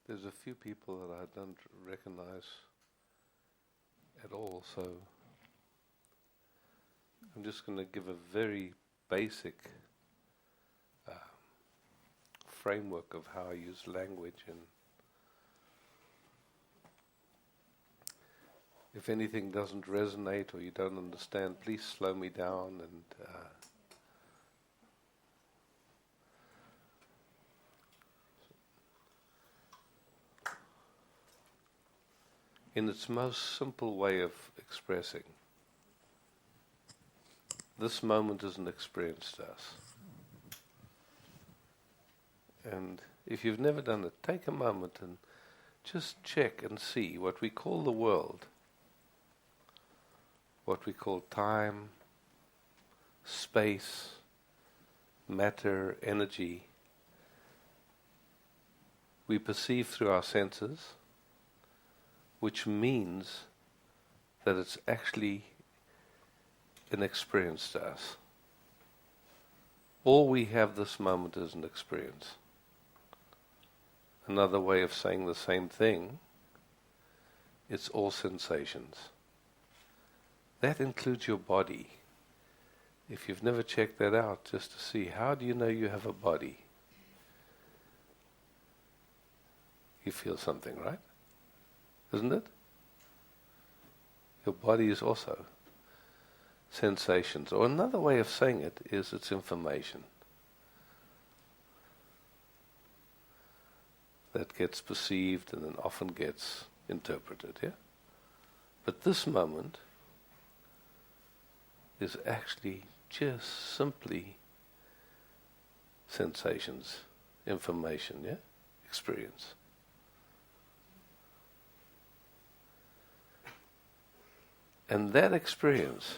There's a few people that I don't recognize at all, so I'm just going to give a very basic framework of how I use language, and if anything doesn't resonate or you don't understand, please slow me down and in its most simple way of expressing, this moment is an experience to us. And if you've never done it, take a moment and just check and see what we call the world, what we call time, space, matter, energy. We perceive through our senses, which means that it's actually an experience to us. All we have this moment is an experience. Another way of saying the same thing, it's all sensations. That includes your body. If you've never checked that out, just to see, how do you know you have a body? You feel something, right? Isn't it? Your body is also sensations. Or another way of saying it is it's information that gets perceived and then often gets interpreted, yeah? But this moment is actually just simply sensations, information, yeah? Experience. And that experience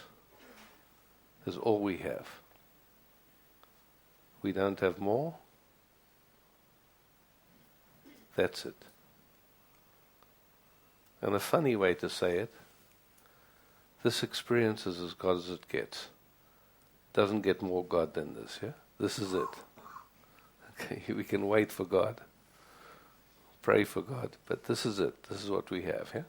is all we have. We don't have more. That's it. And a funny way to say it, this experience is as God as it gets. Doesn't get more God than this, yeah? This is it. Okay, we can wait for God, pray for God, but this is it. This is what we have, yeah?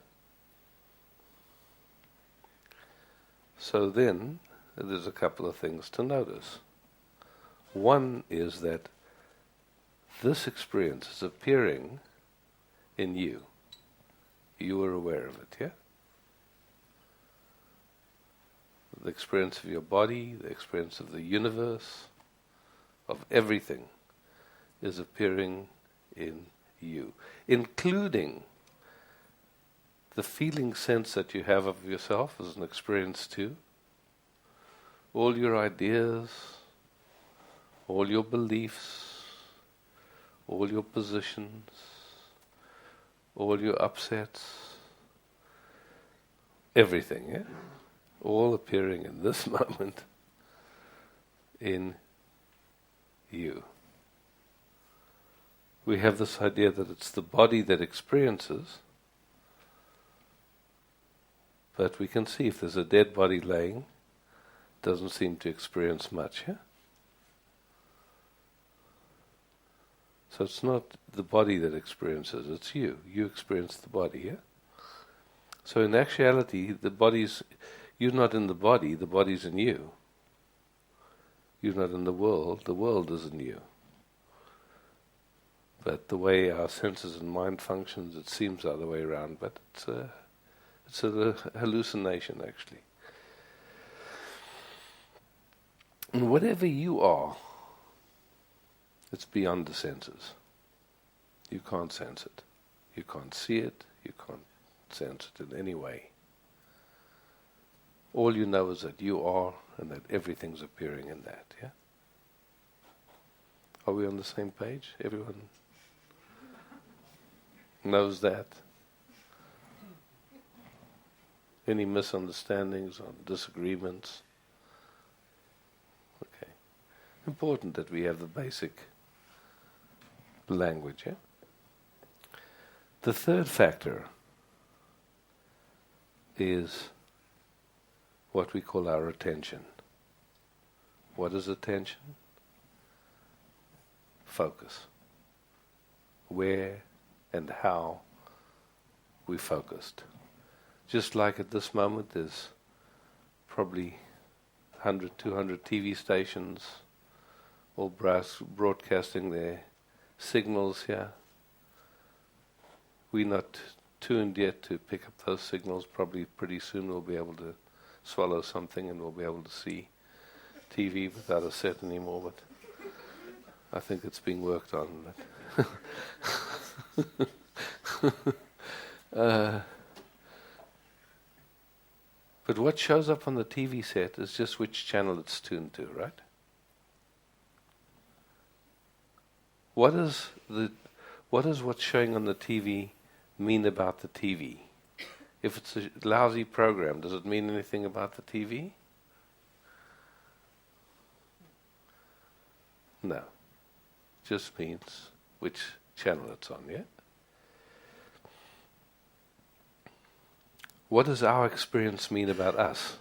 So then, there's a couple of things to notice. One is that this experience is appearing in you. You are aware of it, yeah? The experience of your body, the experience of the universe, of everything, is appearing in you, including the feeling sense that you have of yourself as an experience too. All your ideas, all your beliefs, all your positions, all your upsets, everything, yeah? All appearing in this moment in you. We have this idea that it's the body that experiences, but we can see if there's a dead body laying, doesn't seem to experience much, yeah? So it's not the body that experiences, it's you. You experience the body, yeah? So in actuality, you're not in the body's in you. You're not in the world is in you. But the way our senses and mind functions, it seems the other way around, but it's a hallucination actually. And whatever you are, it's beyond the senses. You can't sense it. You can't see it. You can't sense it in any way. All you know is that you are and that everything's appearing in that, yeah? Are we on the same page? Everyone knows that? Any misunderstandings or disagreements? Okay. Important that we have the basic language, yeah? The third factor is what we call our attention. What is attention? Focus. Where and how we focused. Just like at this moment there's probably 100, 200 TV stations all broadcasting their signals here. We're not tuned yet to pick up those signals. Probably pretty soon we'll be able to swallow something and we'll be able to see TV without a set anymore, but I think it's being worked on. But what shows up on the TV set is just which channel it's tuned to, right? What does what's showing on the TV mean about the TV? If it's a lousy program, does it mean anything about the TV? No. Just means which channel it's on, yeah? What does our experience mean about us?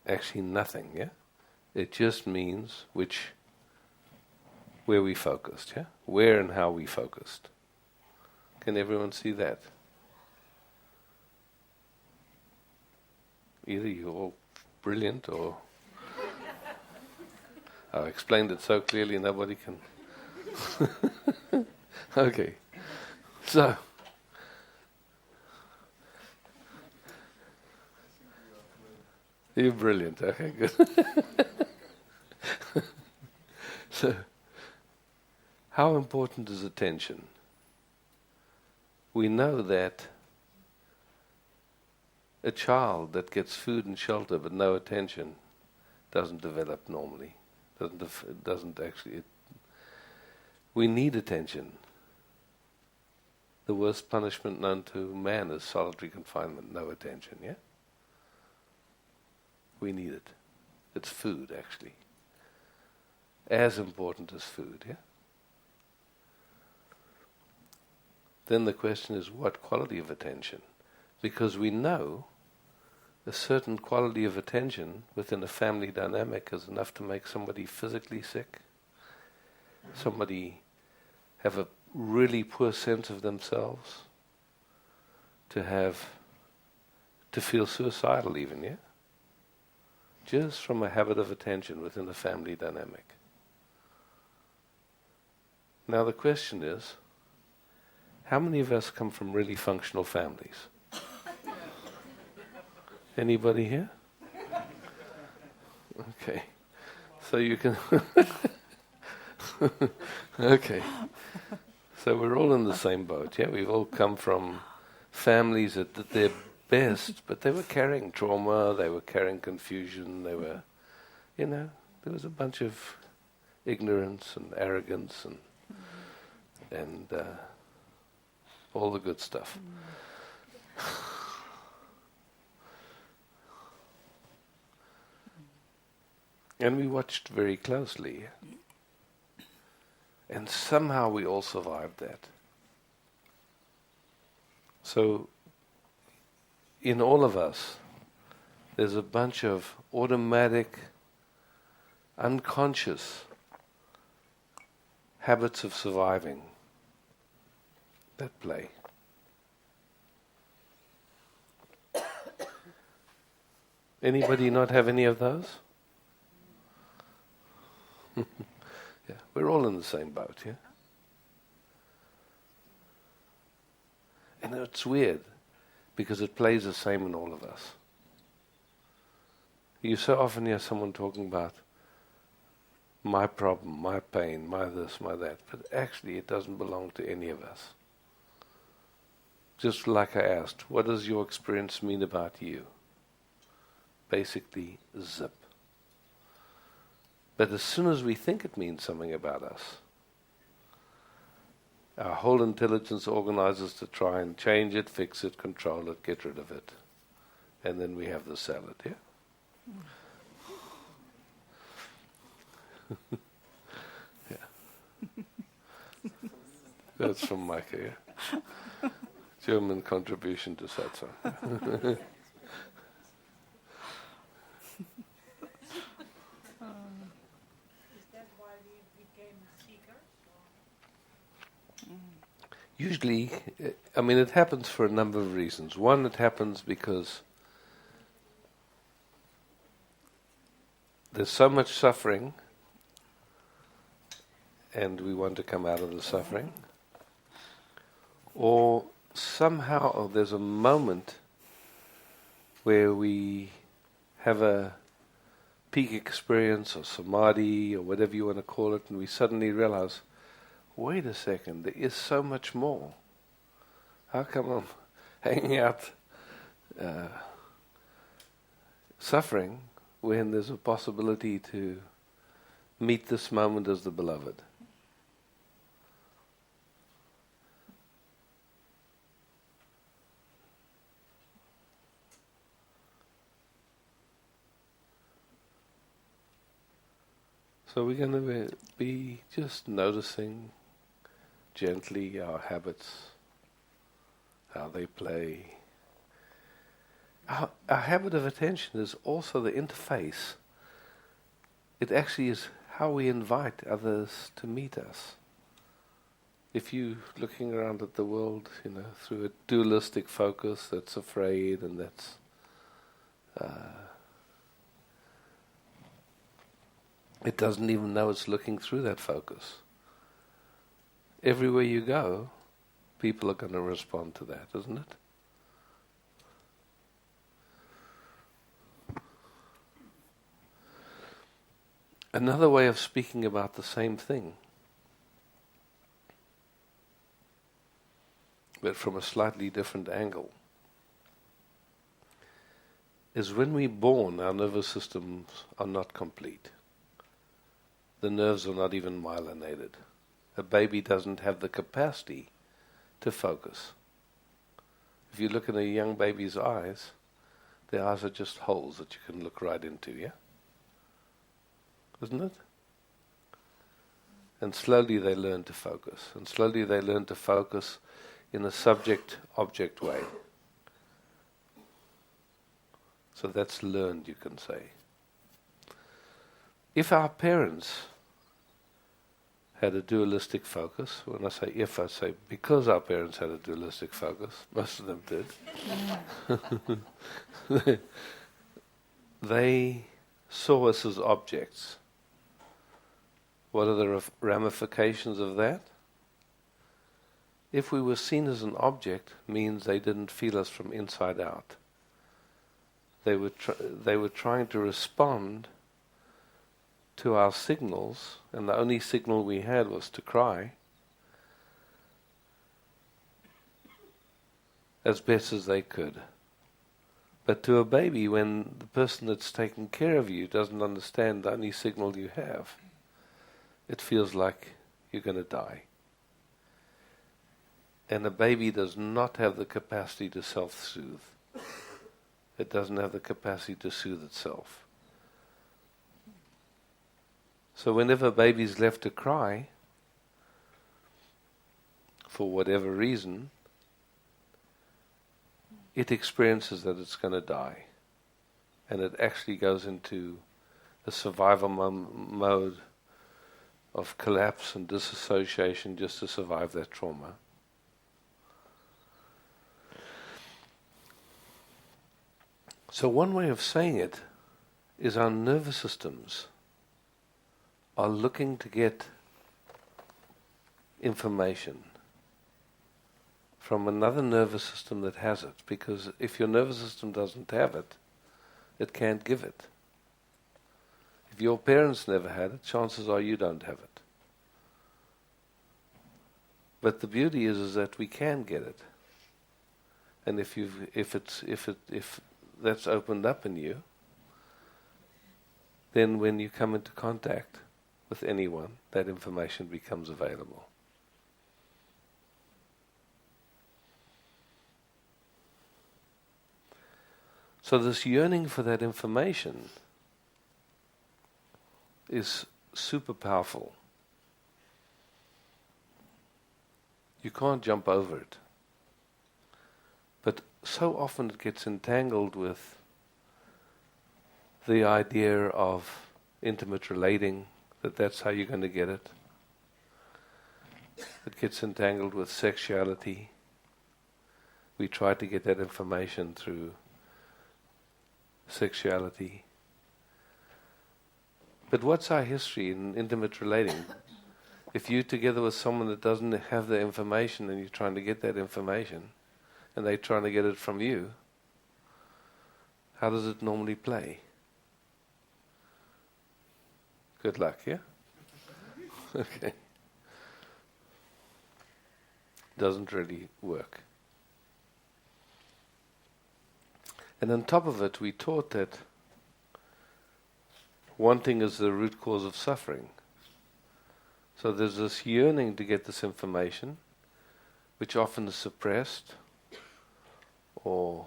Actually nothing, yeah? It just means where we focused, yeah? Where and how we focused. Can everyone see that? Either you're all brilliant or I explained it so clearly nobody can. Okay. So, you're brilliant. Okay, good. So, how important is attention? We know that a child that gets food and shelter but no attention doesn't develop normally. Doesn't actually. We need attention. The worst punishment known to man is solitary confinement, no attention, yeah? We need it. It's food, actually. As important as food, yeah? Then the question is, what quality of attention? Because we know a certain quality of attention within a family dynamic is enough to make somebody physically sick, somebody have a really poor sense of themselves, to feel suicidal even, yeah? Just from a habit of attention within a family dynamic. Now the question is, how many of us come from really functional families? Anybody here? Okay. So you can... Okay. So we're all in the same boat, yeah? We've all come from families that did their best, but they were carrying trauma, they were carrying confusion, they were, there was a bunch of ignorance and arrogance and all the good stuff. And we watched very closely. And somehow we all survived that. So, in all of us, there's a bunch of automatic, unconscious habits of surviving that play. Anybody not have any of those? Yeah, we're all in the same boat, yeah? And it's weird, because it plays the same in all of us. You so often hear someone talking about my problem, my pain, my this, my that, but actually it doesn't belong to any of us. Just like I asked, what does your experience mean about you? Basically, zip. But as soon as we think it means something about us, our whole intelligence organizes to try and change it, fix it, control it, get rid of it. And then we have the salad, yeah? Yeah. That's from Micah, yeah? German contribution to satsang. Is that why we became Usually, it happens for a number of reasons. One, it happens because there's so much suffering and we want to come out of the suffering. Or somehow there's a moment where we have a peak experience or samadhi or whatever you want to call it, and we suddenly realize, wait a second, there is so much more. How come I'm hanging out suffering when there's a possibility to meet this moment as the beloved? So we're going to be just noticing gently our habits, how they play. Our habit of attention is also the interface. It actually is how we invite others to meet us. If you're looking around at the world, through a dualistic focus that's afraid and that's it doesn't even know it's looking through that focus. Everywhere you go, people are going to respond to that, isn't it? Another way of speaking about the same thing, but from a slightly different angle, is when we're born, our nervous systems are not complete. The nerves are not even myelinated. A baby doesn't have the capacity to focus. If you look in a young baby's eyes, their eyes are just holes that you can look right into, yeah? Isn't it? And slowly they learn to focus. And slowly they learn to focus in a subject-object way. So that's learned, you can say. If our parents had a dualistic focus, when I say if, I say because our parents had a dualistic focus, most of them did, they saw us as objects. What are the ramifications of that? If we were seen as an object, means they didn't feel us from inside out. They were trying to respond to our signals, and the only signal we had was to cry, as best as they could. But to a baby, when the person that's taking care of you doesn't understand the only signal you have, it feels like you're going to die. And a baby does not have the capacity to self-soothe. It doesn't have the capacity to soothe itself. So whenever a baby's left to cry, for whatever reason, it experiences that it's going to die. And it actually goes into a survival mode of collapse and disassociation just to survive that trauma. So one way of saying it is our nervous systems are looking to get information from another nervous system that has it, because if your nervous system doesn't have it, it can't give it. If your parents never had it, chances are you don't have it. But the beauty is that we can get it. And if that's opened up in you, then when you come into contact with anyone, that information becomes available. So this yearning for that information is super powerful. You can't jump over it. But so often it gets entangled with the idea of intimate relating, that's how you're going to get it. It gets entangled with sexuality. We try to get that information through sexuality. But what's our history in intimate relating? If you're together with someone that doesn't have the information and you're trying to get that information, and they're trying to get it from you, how does it normally play? Good luck, yeah? Okay. Doesn't really work. And on top of it, we taught that wanting is the root cause of suffering. So there's this yearning to get this information, which often is suppressed or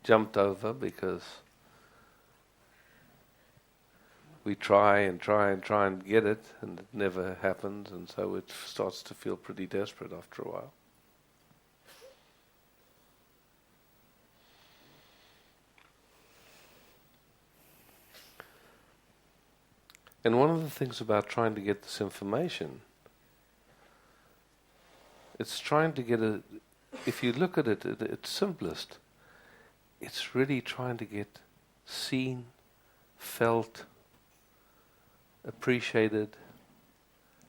jumped over because we try and get it, and it never happens, and so it starts to feel pretty desperate after a while. And one of the things about trying to get this information, it's trying to get if you look at it at its simplest, it's really trying to get seen, felt, appreciated,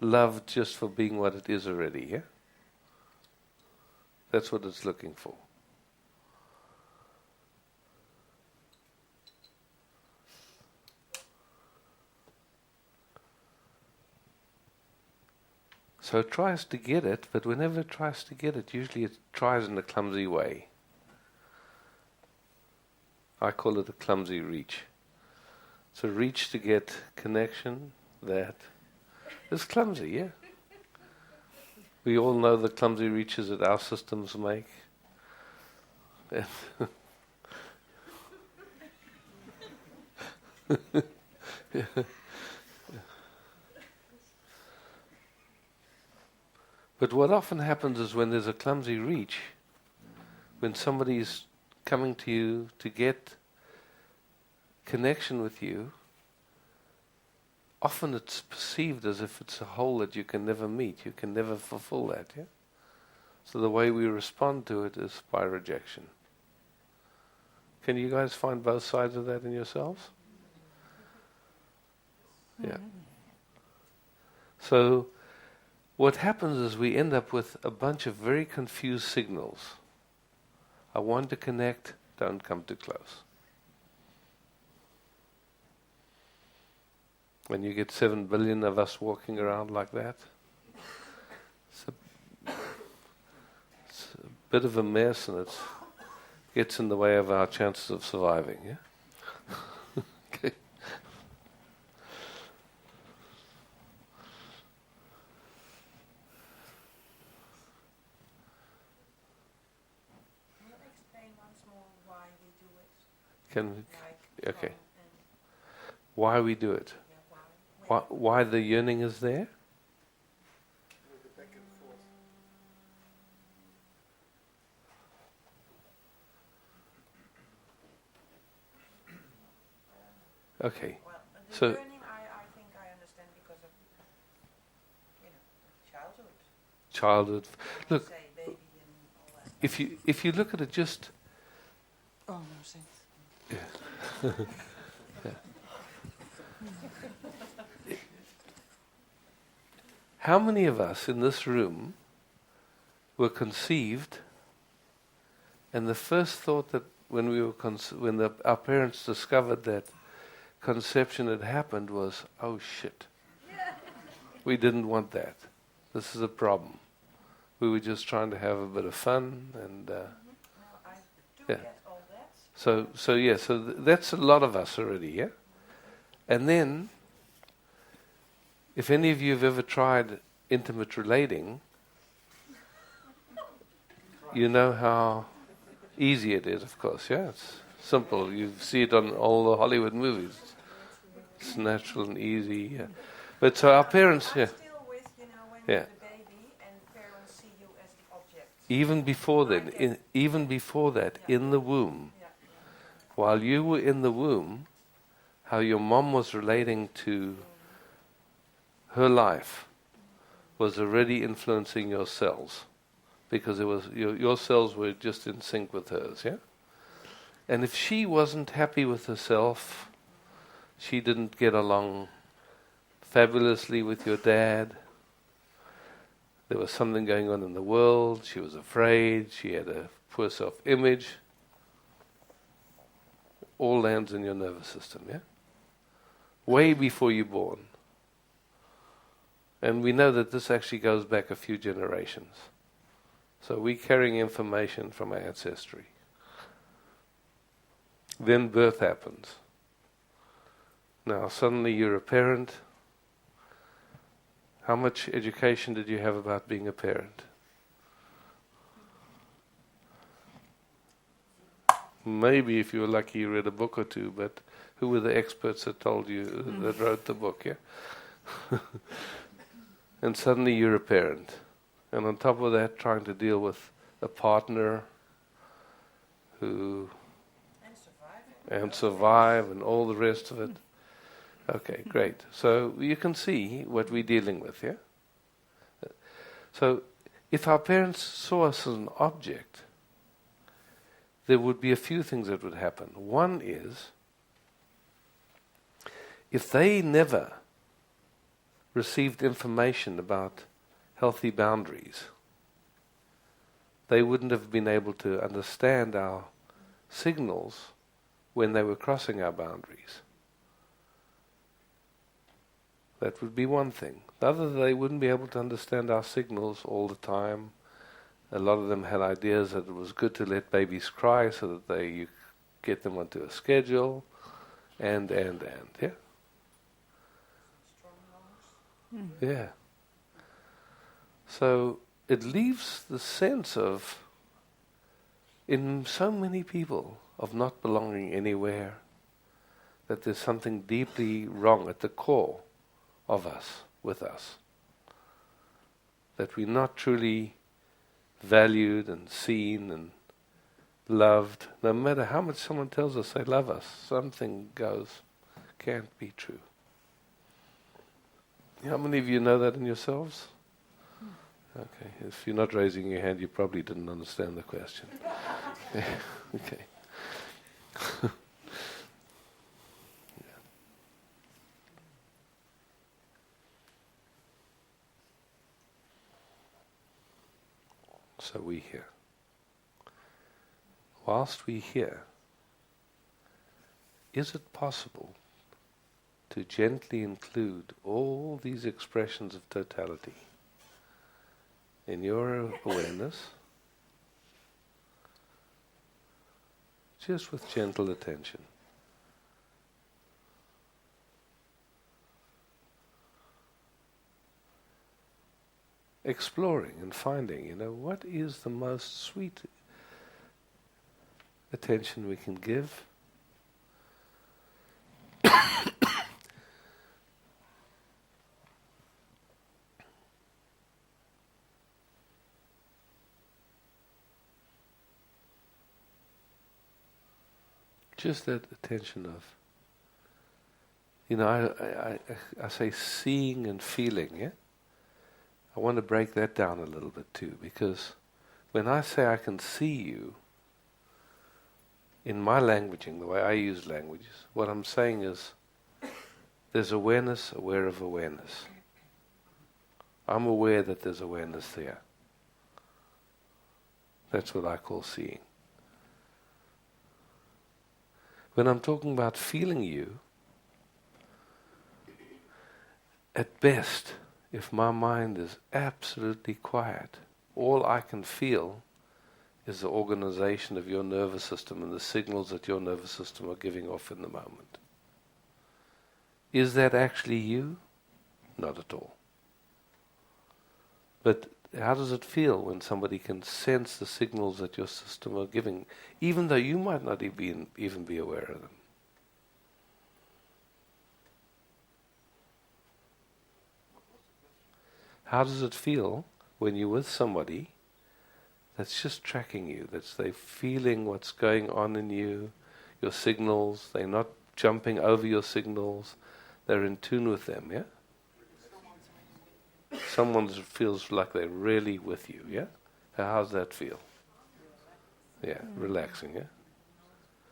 loved just for being what it is already, yeah? That's what it's looking for. So it tries to get it, but whenever it tries to get it, usually it tries in a clumsy way. I call it a clumsy reach. It's a reach to get connection that is clumsy, yeah. We all know the clumsy reaches that our systems make. But what often happens is when there's a clumsy reach, when somebody's coming to you to get connection with you, often it's perceived as if it's a hole that you can never meet, you can never fulfill that, yeah? So the way we respond to it is by rejection. Can you guys find both sides of that in yourselves? Yeah. So what happens is we end up with a bunch of very confused signals. I want to connect, don't come too close. When you get 7 billion of us walking around like that, it's a bit of a mess, and it gets in the way of our chances of surviving, yeah? Okay. Can we, okay. Why we do it? Why the yearning is there? Okay. Well, the So yearning, I think I understand because of, childhood. childhood. Look, Say baby and all that. if you look at it just. Oh no, thanks. Yeah. Yeah. How many of us in this room were conceived, and the first thought that when we were our parents discovered that conception had happened was, oh shit, we didn't want that. This is a problem. We were just trying to have a bit of fun, and No, I do yeah. get all that. So that's a lot of us already, yeah? And then, if any of you have ever tried intimate relating, you know how easy it is, of course, yeah? It's simple. You see it on all the Hollywood movies. It's natural and easy, yeah. But so our parents, yeah. Still with, when Yeah. you're the baby and parents see you as the object. Even before then, even before that, in the womb, Yeah. while you were in the womb, how your mom was relating to her life was already influencing your cells, because it was your cells were just in sync with hers, yeah? And if she wasn't happy with herself, she didn't get along fabulously with your dad, there was something going on in the world, she was afraid, she had a poor self-image, all lands in your nervous system, yeah? Way before you're born. And we know that this actually goes back a few generations. So we're carrying information from our ancestry. Then birth happens. Now suddenly you're a parent. How much education did you have about being a parent? Maybe if you were lucky you read a book or two, but who were the experts that told you, that wrote the book, yeah? And suddenly you're a parent. And on top of that, trying to deal with a partner who... And survive and all the rest of it. Okay, great. So you can see what we're dealing with, yeah? So if our parents saw us as an object, there would be a few things that would happen. One is, if they never received information about healthy boundaries, they wouldn't have been able to understand our signals when they were crossing our boundaries. That would be one thing. The other, they wouldn't be able to understand our signals all the time. A lot of them had ideas that it was good to let babies cry so that you get them onto a schedule, and, yeah? Yeah. So it leaves the sense of, in so many people, of not belonging anywhere, that there's something deeply wrong at the core of us, with us. That we're not truly valued and seen and loved. No matter how much someone tells us they love us, something can't be true. How many of you know that in yourselves? Okay, if you're not raising your hand, you probably didn't understand the question. Okay. Yeah. So we hear. Whilst we hear, is it possible to gently include all these expressions of totality in your awareness, just with gentle attention? Exploring and finding, what is the most sweet attention we can give? Just that attention of, I say seeing and feeling, yeah? I want to break that down a little bit too, because when I say I can see you, in my languaging, the way I use languages, what I'm saying is there's awareness, aware of awareness. I'm aware that there's awareness there. That's what I call seeing. When I'm talking about feeling you, at best, if my mind is absolutely quiet, all I can feel is the organization of your nervous system and the signals that your nervous system are giving off in the moment. Is that actually you? Not at all. But how does it feel when somebody can sense the signals that your system are giving, even though you might not even be aware of them? How does it feel when you're with somebody that's just tracking you, that's they feeling what's going on in you, your signals, they're not jumping over your signals, they're in tune with them, yeah? someone feels like they're really with you, yeah? How's that feel? Yeah, relaxing, yeah?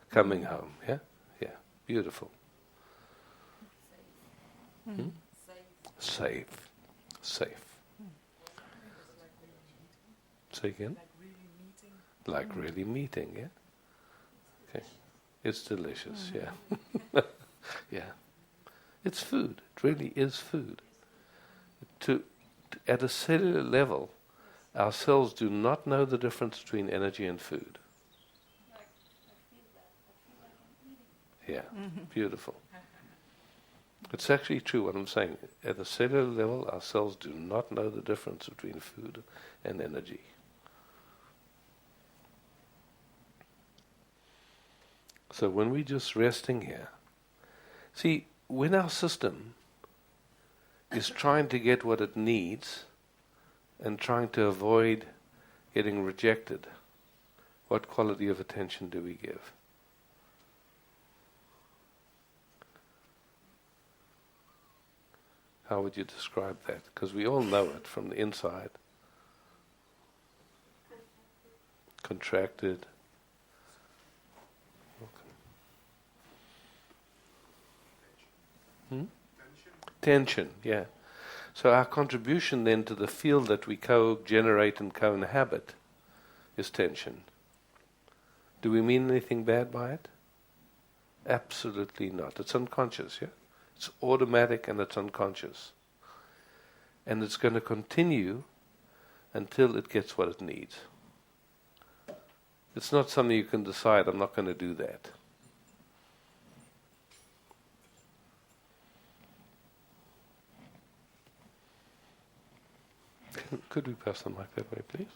Coming home, yeah? Yeah, beautiful. Hmm? Safe. Safe. Say again? Like really meeting, yeah? Okay. It's delicious, yeah. Yeah. It's food. It really is food. At a cellular level, our cells do not know the difference between energy and food. Yeah, beautiful. It's actually true what I'm saying. At a cellular level, our cells do not know the difference between food and energy. So when we're just resting here, see, when our system is trying to get what it needs and trying to avoid getting rejected, what quality of attention do we give? How would you describe that? Because we all know it from the inside. Contracted. Tension, yeah. So our contribution then to the field that we co-generate and co-inhabit is tension. Do we mean anything bad by it? Absolutely not. It's unconscious, yeah? It's automatic and it's unconscious. And it's going to continue until it gets what it needs. It's not something you can decide, I'm not going to do that. Could we pass the mic that way, please?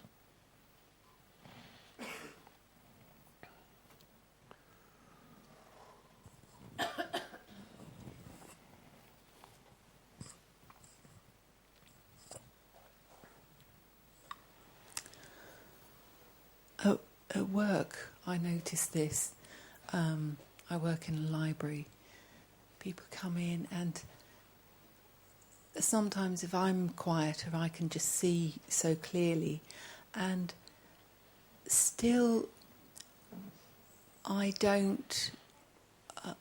At work, I notice this. I work in a library. People come in, and sometimes if I'm quieter, I can just see so clearly. And still, I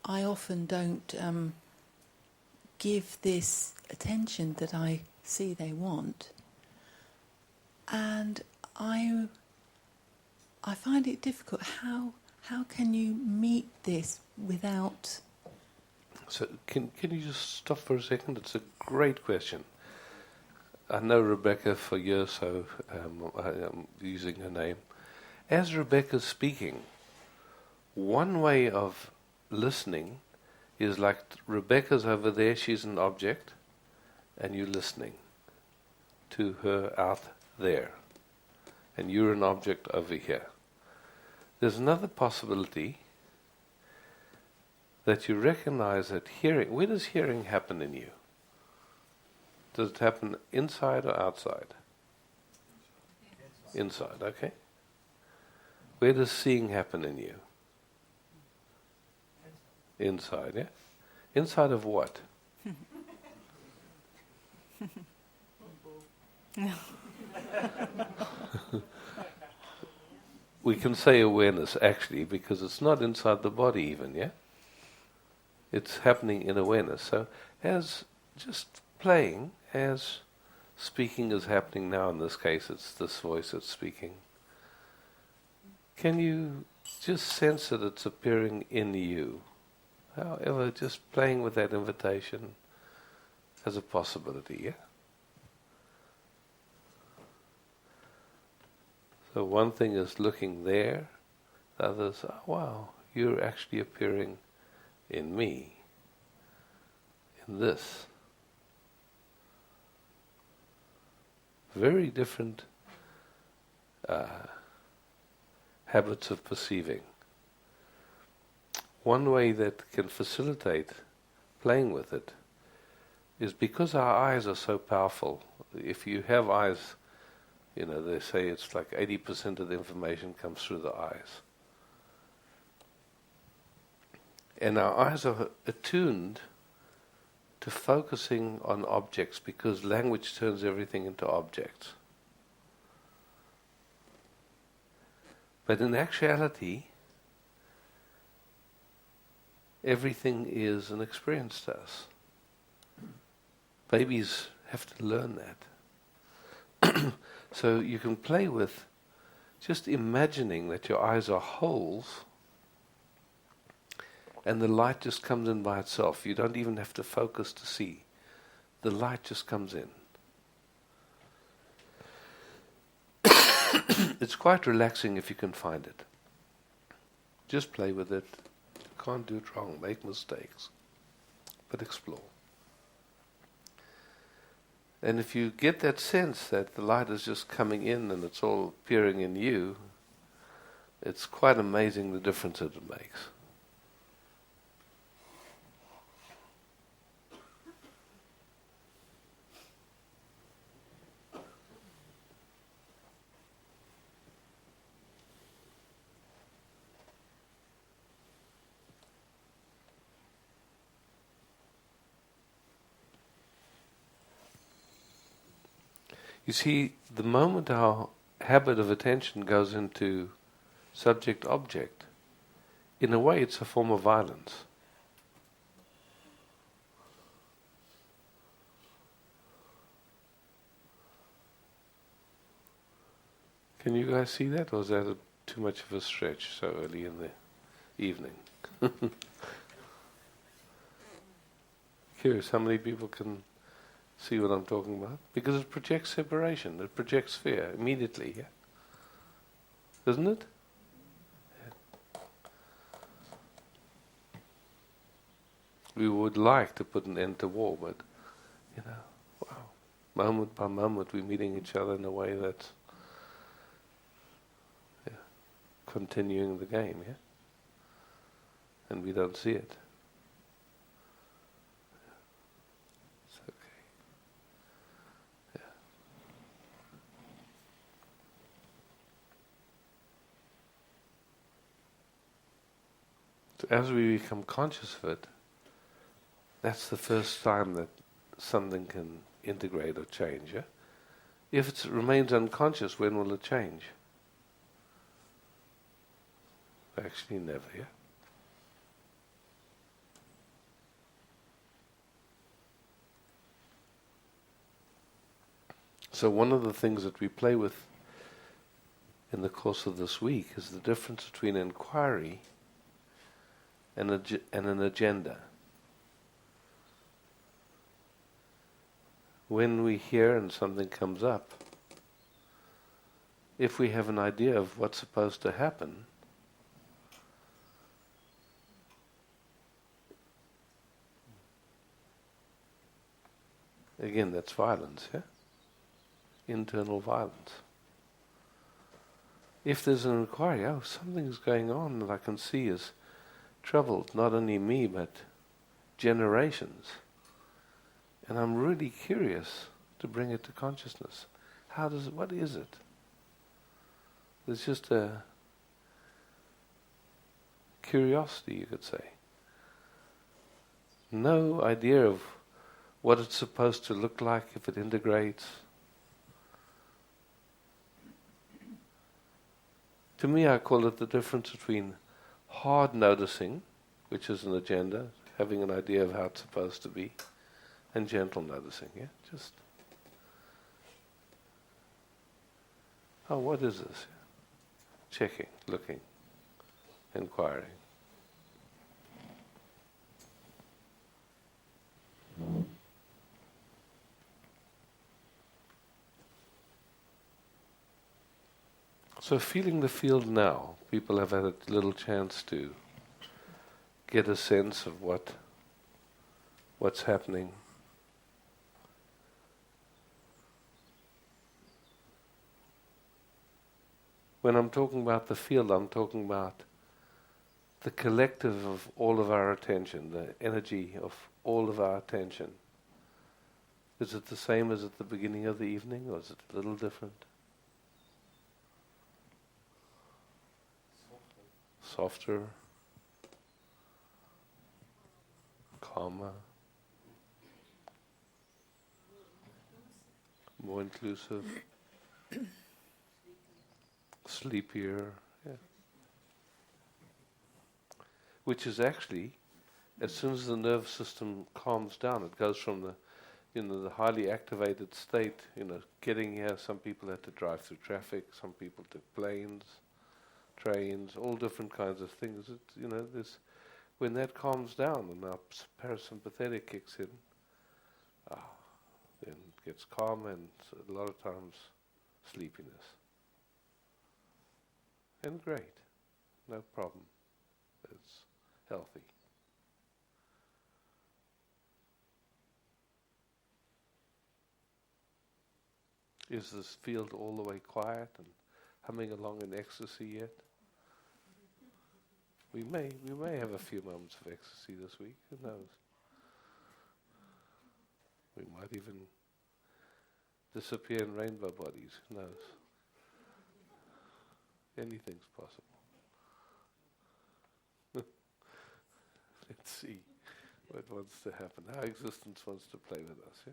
often don't give this attention that I see they want. And I find it difficult. How can you meet this without... So can you just stop for a second? It's a great question. I know Rebecca for years, so I'm using her name. As Rebecca's speaking, one way of listening is like Rebecca's over there, she's an object, and you're listening to her out there. And you're an object over here. There's another possibility that you recognize that hearing, where does hearing happen in you? Does it happen inside or outside? Inside, okay. Where does seeing happen in you? Inside, yeah? Inside of what? We can say awareness actually because it's not inside the body even, yeah? It's happening in awareness. So as just playing, as speaking is happening now, in this case it's this voice that's speaking, can you just sense that it's appearing in you? However, just playing with that invitation as a possibility, yeah? So one thing is looking there, the other is, oh, wow, you're actually appearing in me, in this. Very different habits of perceiving. One way that can facilitate playing with it is because our eyes are so powerful. If you have eyes, they say it's like 80% of the information comes through the eyes. And our eyes are attuned to focusing on objects, because language turns everything into objects. But in actuality, everything is an experience to us. Babies have to learn that. So you can play with just imagining that your eyes are holes and the light just comes in by itself. You don't even have to focus to see. The light just comes in. It's quite relaxing if you can find it. Just play with it. You can't do it wrong, make mistakes, but explore. And if you get that sense that the light is just coming in and it's all appearing in you, it's quite amazing the difference that it makes. You see, the moment our habit of attention goes into subject-object, in a way it's a form of violence. Can you guys see that, or is that too much of a stretch so early in the evening? Curious how many people can see what I'm talking about? Because it projects separation, it projects fear immediately, yeah? Doesn't it? Yeah. We would like to put an end to war, but, wow. Moment by moment we're meeting each other in a way that's continuing the game, yeah? And we don't see it. So as we become conscious of it, that's the first time that something can integrate or change. Yeah? If it remains unconscious, when will it change? Actually never, yeah? So one of the things that we play with in the course of this week is the difference between inquiry and an agenda. When we hear and something comes up, if we have an idea of what's supposed to happen, again, that's violence, yeah? Internal violence. If there's an inquiry, something's going on that I can see is troubled not only me but generations, and I'm really curious to bring it to consciousness. What is it? It's just a curiosity, you could say. No idea of what it's supposed to look like if it integrates. To me, I call it the difference between hard noticing, which is an agenda, having an idea of how it's supposed to be, and gentle noticing, yeah? Just, what is this? Checking, looking, inquiring. So feeling the field now, people have had a little chance to get a sense of what's happening. When I'm talking about the field, I'm talking about the collective of all of our attention, the energy of all of our attention. Is it the same as at the beginning of the evening, or is it a little different? Softer, calmer. more inclusive, sleepier, yeah. Which is actually, as soon as the nervous system calms down, it goes from the highly activated state, getting here. Some people had to drive through traffic, some people took planes, trains, all different kinds of things. When that calms down and our parasympathetic kicks in, then it gets calm and a lot of times sleepiness. And great, no problem. It's healthy. Is this field all the way quiet and humming along in ecstasy yet? We may have a few moments of ecstasy this week, who knows? We might even disappear in rainbow bodies, who knows? Anything's possible. Let's see what wants to happen. Our existence wants to play with us, yeah?